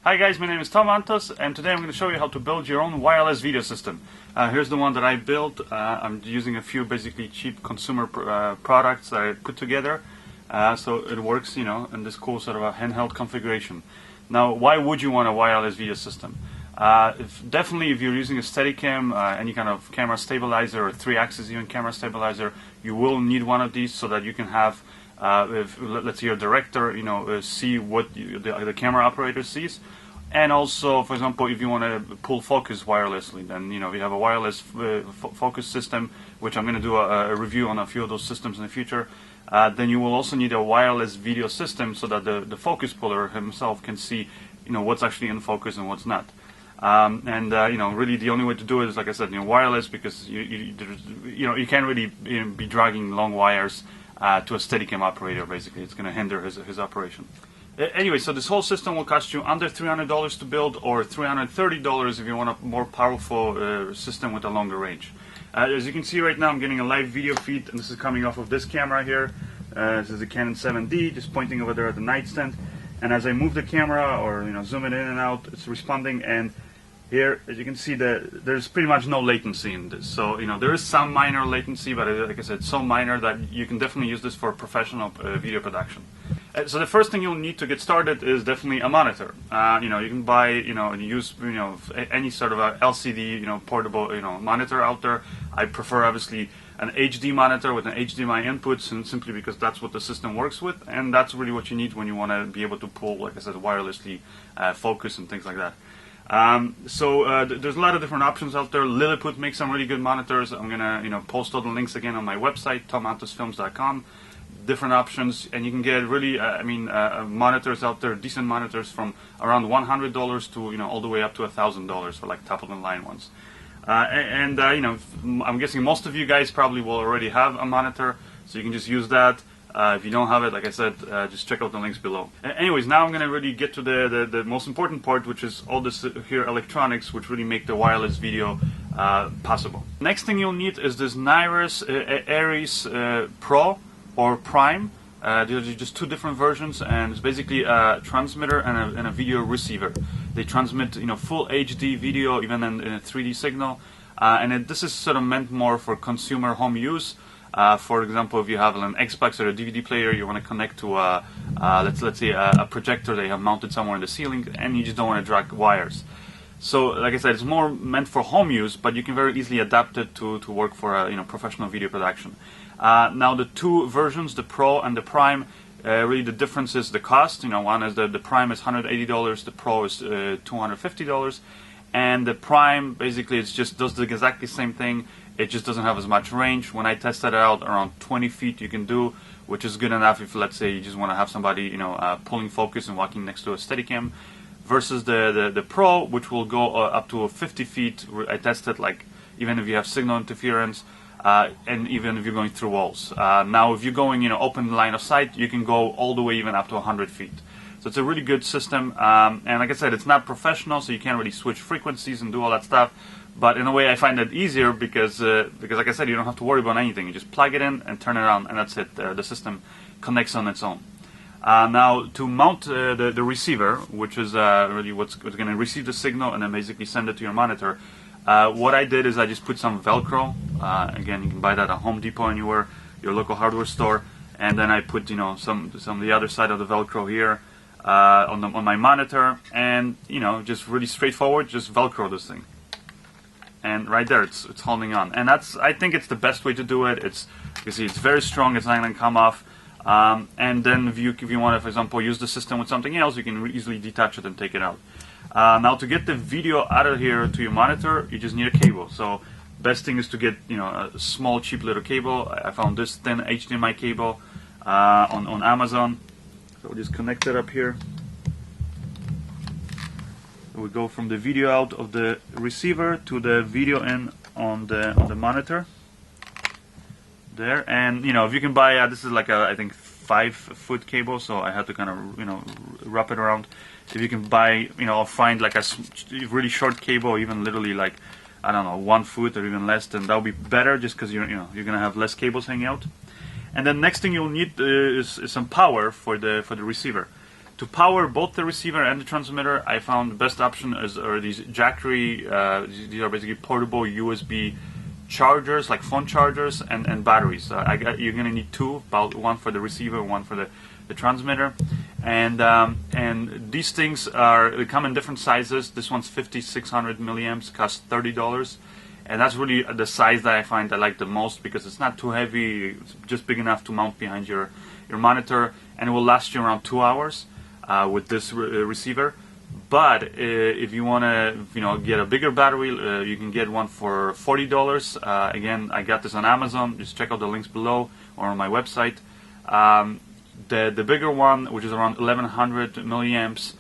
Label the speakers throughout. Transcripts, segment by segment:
Speaker 1: Hi guys, my name is Antos, and today I'm going to show you how to build your own wireless video system. Here's the one that I built. I'm using a few basically cheap consumer products that I put together, so it works, in this cool sort of a handheld configuration. Now, why would you want a wireless video system? Definitely, if you're using a Steadicam, any kind of camera stabilizer or 3-axis even camera stabilizer, you will need one of these so that you can have, if let's say your director, see what the camera operator sees. And also, for example, if you want to pull focus wirelessly, then we have a wireless focus system, which I'm going to do a review on a few of those systems in the future. Then you will also need a wireless video system so that the focus puller himself can see, what's actually in focus and what's not. Really the only way to do it is, like I said, wireless, because you can't really be dragging long wires to a Steadicam operator. Basically, it's going to hinder his operation. Anyway, so this whole system will cost you under $300 to build, or $330 if you want a more powerful system with a longer range. As you can see right now, I'm getting a live video feed, and this is coming off of this camera here. This is a Canon 7D, just pointing over there at the nightstand. And as I move the camera, or zoom it in and out, it's responding. And here, as you can see, there's pretty much no latency in this. So there is some minor latency, but like I said, it's so minor that you can definitely use this for professional video production. So the first thing you'll need to get started is definitely a monitor. You can buy, and use, any sort of a LCD, portable, monitor out there. I prefer obviously an HD monitor with an HDMI input, simply because that's what the system works with, and that's really what you need when you want to be able to pull, like I said, wirelessly focus and things like that. There's a lot of different options out there. Lilliput makes some really good monitors. I'm gonna, post all the links again on my website, tomantosfilms.com. Different options, and you can get really, monitors out there, decent monitors from around $100 to all the way up to $1,000 for like top of the line ones. I'm guessing most of you guys probably will already have a monitor, so you can just use that. If you don't have it, like I said, just check out the links below. Anyways, now I'm going to really get to the most important part, which is all this here electronics, which really make the wireless video possible. Next thing you'll need is this Nairis Aries Pro or Prime. These are just two different versions, and it's basically a transmitter and a video receiver. They transmit full HD video, even in a 3D signal, this is sort of meant more for consumer home use. For example, if you have an Xbox or a DVD player, you want to connect to let's say a projector they have mounted somewhere in the ceiling, and you just don't want to drag wires. So, like I said, it's more meant for home use, but you can very easily adapt it to work for professional video production. Now, the two versions, the Pro and the Prime, really the difference is the cost. One is the Prime is $180, the Pro is $250, and the Prime basically does the exactly same thing. It just doesn't have as much range. When I tested it out, around 20 feet you can do, which is good enough if, let's say, you just want to have somebody pulling focus and walking next to a Steadicam. Versus the Pro, which will go up to 50 feet. I tested, like, even if you have signal interference, and even if you're going through walls. Now, if you're going, open line of sight, you can go all the way even up to 100 feet. So it's a really good system. And like I said, it's not professional, so you can't really switch frequencies and do all that stuff. But in a way, I find that easier because like I said, you don't have to worry about anything. You just plug it in and turn it on, and that's it. The system connects on its own. Now, to mount the receiver, which is really what's going to receive the signal and then basically send it to your monitor, what I did is I just put some Velcro. Again, you can buy that at Home Depot, anywhere, your local hardware store, and then I put some of the other side of the Velcro here on my monitor, and just really straightforward, just Velcro this thing. And right there, it's holding on, and I think it's the best way to do it. You see, it's very strong. It's not going to come off. And then if you want to, for example, use the system with something else, you can easily detach it and take it out. Now, to get the video out of here to your monitor, you just need a cable. So best thing is to get a small, cheap little cable. I found this thin HDMI cable on Amazon. So we'll just connect it up here. We go from the video out of the receiver to the video in on the monitor. There, and if you can buy this is like I think 5-foot cable, so I had to kind of wrap it around. If you can buy or find like a really short cable, even literally like, I don't know, 1 foot or even less, then that'll be better, just because you're gonna have less cables hanging out. And then next thing you'll need is some power for the receiver. To power both the receiver and the transmitter, I found the best option are these Jackery. These are basically portable USB chargers, like phone chargers, and batteries. You're going to need two, about one for the receiver, one for the transmitter. And these things they come in different sizes. This one's 5600 milliamps, costs $30. And that's really the size that I find I like the most, because it's not too heavy, it's just big enough to mount behind your monitor, and it will last you around 2 hours with this receiver. But if you want to get a bigger battery, you can get one for $40. Again, I got this on Amazon. Just check out the links below or on my website. The bigger one, which is around 1100 milliamps,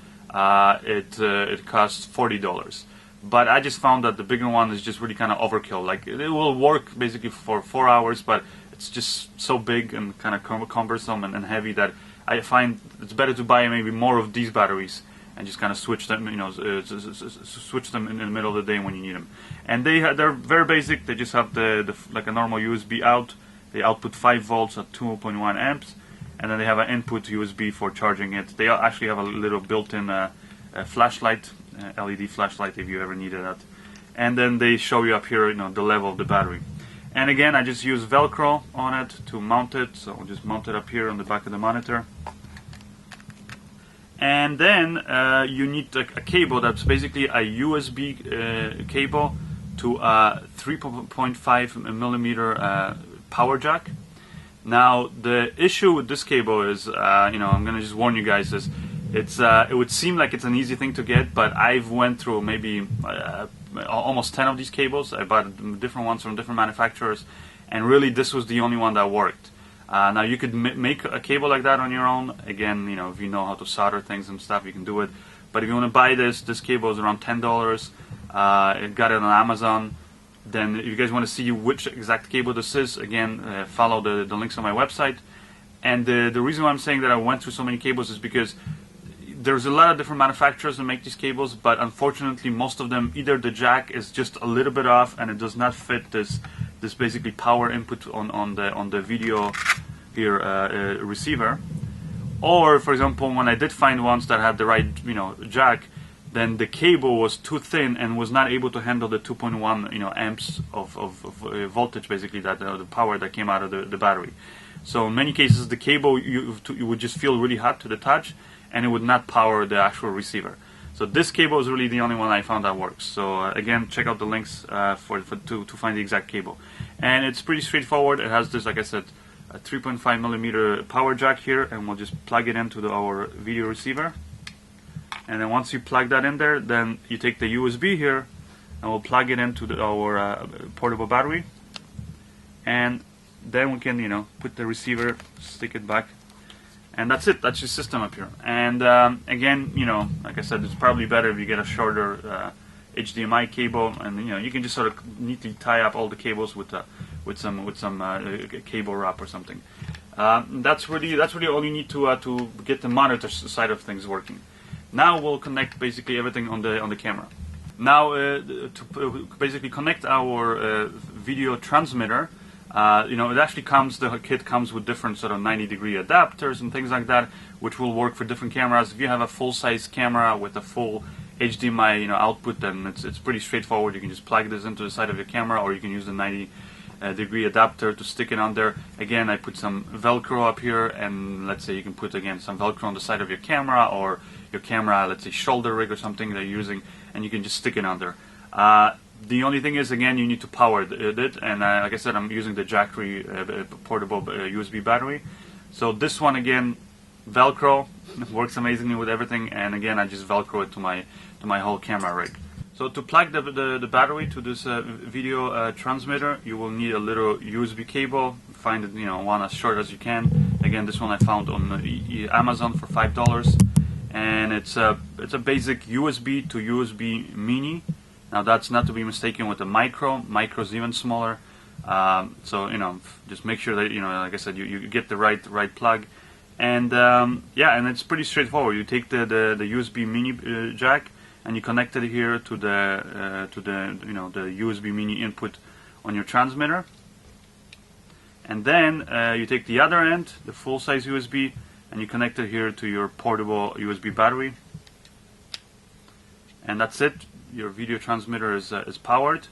Speaker 1: it costs $40. But I just found that the bigger one is just really kind of overkill. Like, it will work basically for 4 hours, but it's just so big and kind of cumbersome and heavy that I find it's better to buy maybe more of these batteries and just kind of switch them, switch them in the middle of the day when you need them. And they're very basic. They just have like a normal USB out. They output 5 volts at 2.1 amps, and then they have an input USB for charging it. They actually have a little built-in flashlight. LED flashlight if you ever needed that. And then they show you up here the level of the battery. And again, I just use Velcro on it to mount it, so I'll just mount it up here on the back of the monitor. And then you need a cable that's basically a USB cable to a 3.5 millimeter power jack. Now the issue with this cable is, I'm going to just warn you guys, is it would seem like it's an easy thing to get, but I've went through maybe almost 10 of these cables. I bought different ones from different manufacturers, and really this was the only one that worked. Now you could make a cable like that on your own. Again, if you know how to solder things and stuff, you can do it. But if you want to buy this cable is around $10. I got it on Amazon. Then if you guys want to see which exact cable this is, again, follow the links on my website. And the reason why I'm saying that I went through so many cables is because there's a lot of different manufacturers that make these cables, but unfortunately most of them, either the jack is just a little bit off and it does not fit this basically power input on the video here receiver, or for example, when I did find ones that had the right jack, then the cable was too thin and was not able to handle the 2.1 amps of voltage, basically the power that came out of the battery. So in many cases the cable you would just feel really hot to the touch, and it would not power the actual receiver. So this cable is really the only one I found that works. So again, check out the links to find the exact cable. And it's pretty straightforward. It has this, like I said, a 3.5 millimeter power jack here, and we'll just plug it into our video receiver. And then once you plug that in there, then you take the USB here, and we'll plug it into our portable battery. And then we can, put the receiver, stick it back. And that's it. That's your system up here. And again, like I said, it's probably better if you get a shorter HDMI cable, and you can just sort of neatly tie up all the cables with some cable wrap or something. That's really all you need to get the monitor side of things working. Now we'll connect basically everything on the camera. Now to basically connect our video transmitter. It actually the kit comes with different sort of 90-degree adapters and things like that, which will work for different cameras. If you have a full-size camera with a full HDMI output, then it's pretty straightforward. You can just plug this into the side of your camera, or you can use the 90-degree adapter to stick it on there. Again, I put some Velcro up here, and let's say you can put again some Velcro on the side of your camera, or your camera, let's say shoulder rig or something that you're using, and you can just stick it on there. The only thing is, again, you need to power it, and like I said, I'm using the Jackery portable USB battery. So this one, again, Velcro, works amazingly with everything, and again, I just Velcro it to my whole camera rig. So to plug the battery to this video transmitter, you will need a little USB cable. Find it, one as short as you can. Again, this one I found on Amazon for $5, and it's a basic USB to USB mini. Now that's not to be mistaken with the micro. Micro is even smaller. So just make sure that like I said, you get the right plug. And yeah, and it's pretty straightforward. You take the USB mini jack, and you connect it here to the the USB mini input on your transmitter. And then you take the other end, the full-size USB, and you connect it here to your portable USB battery, and that's it. Your video transmitter is powered,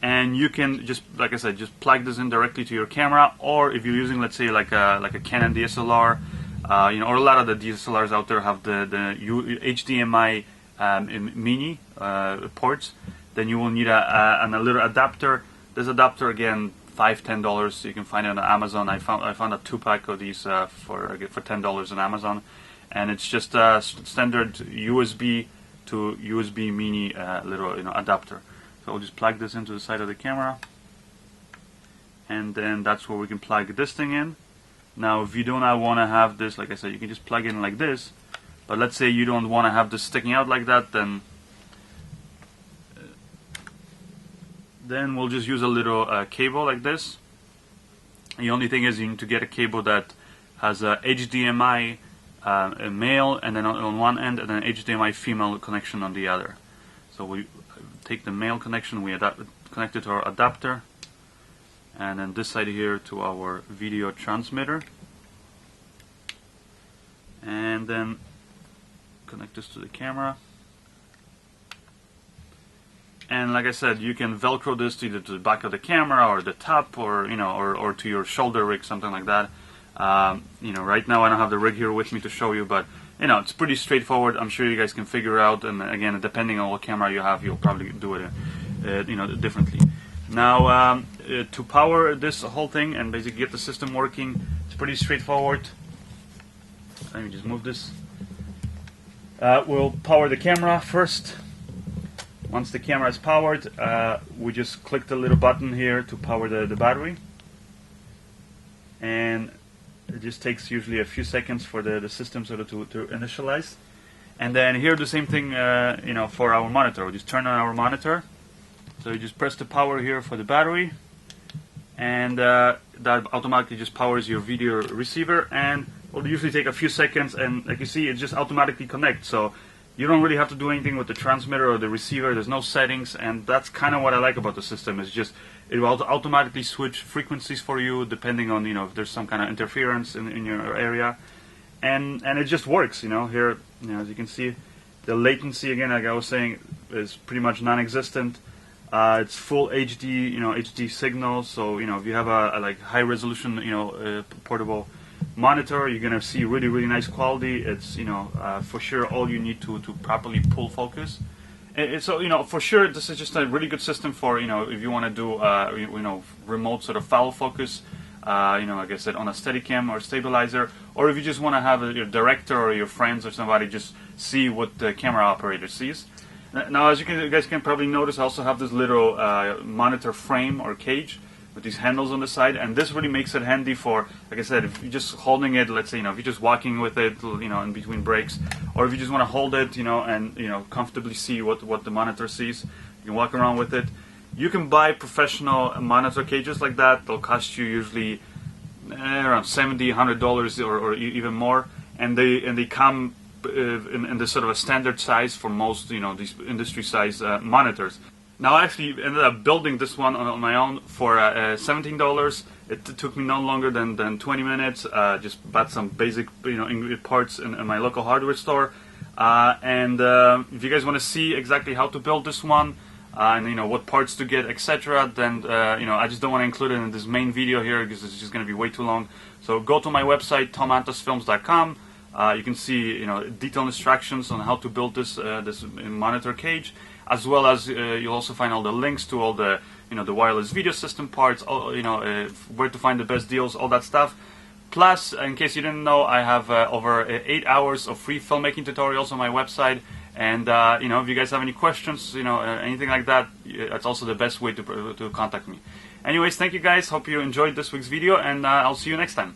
Speaker 1: and you can just, like I said, just plug this in directly to your camera, or if you're using, let's say, like a Canon DSLR, you know, or a lot of the DSLRs out there have the HDMI mini ports, then you will need a little adapter. This adapter, again, $5–10. So you can find it on Amazon. I found a 2-pack of these for $10 on Amazon, and it's just a standard USB to USB mini little, you know, adapter. So I'll just plug this into the side of the camera, and then that's where we can plug this thing in. Now, if you do not want to have this, like I said, you can just plug in like this. But let's say you don't want to have this sticking out like that, then we'll just use a little cable like this. The only thing is you need to get a cable that has a HDMI a male, and then on one end, and then HDMI female connection on the other. So we take the male connection, we connect it to our adapter, and then this side here to our video transmitter, and then connect this to the camera. And like I said, you can Velcro this either to the back of the camera or the top, or you know, or to your shoulder rig, something like that. You know, right now I don't have the rig here with me to show you, but you know, it's pretty straightforward. I'm sure you guys can figure out, and again, depending on what camera you have, you'll probably do it you know, differently. Now, to power this whole thing and basically get the system working, it's pretty straightforward. Let me just move this. We'll power the camera first. Once the camera is powered, we just click the little button here to power the battery, and it just takes usually a few seconds for the system sort of to initialize. And then here the same thing, you know, for our monitor. We just turn on our monitor. So you just press the power here for the battery, and that automatically just powers your video receiver, and will usually take a few seconds, and like you see, it just automatically connects. So you don't really have to do anything with the transmitter or the receiver. There's no settings, and that's kind of what I like about the system. Is just it will automatically switch frequencies for you depending on, you know, if there's some kind of interference in your area, and it just works. You know, here, you know, as you can see, the latency, again, like I was saying, is pretty much non-existent. It's full HD, you know, HD signal. So you know, if you have a like high resolution, you know, portable monitor, you're gonna see really nice quality. It's, you know, for sure all you need to properly pull focus. So you know, for sure this is just a really good system for, you know, if you want to do you know, remote sort of foul focus, you know, like I said, on a Steadicam or stabilizer, or if you just want to have your director or your friends or somebody just see what the camera operator sees. Now, as you guys can probably notice, I also have this little monitor frame or cage with these handles on the side, and this really makes it handy for, like I said, if you're just holding it, let's say, you know, if you're just walking with it, you know, in between breaks, or if you just want to hold it, you know, and, you know, comfortably see what the monitor sees, you can walk around with it. You can buy professional monitor cages like that. They'll cost you usually around $70, $100 or even more, and they come in the sort of a standard size for most, you know, these industry size monitors. Now, I actually ended up building this one on my own for $17. It took me no longer than 20 minutes. Just bought some basic, you know, parts in my local hardware store. And if you guys want to see exactly how to build this one, and you know what parts to get, etc., then you know, I just don't want to include it in this main video here because it's just going to be way too long. So go to my website, tomantosfilms.com. You can see, you know, detailed instructions on how to build this this monitor cage, as well as you'll also find all the links to all the, you know, the wireless video system parts, all, you know, where to find the best deals, all that stuff. Plus, in case you didn't know, I have over 8 hours of free filmmaking tutorials on my website. And you know, if you guys have any questions, you know, anything like that, that's also the best way to contact me. Anyways, thank you guys. Hope you enjoyed this week's video, and I'll see you next time.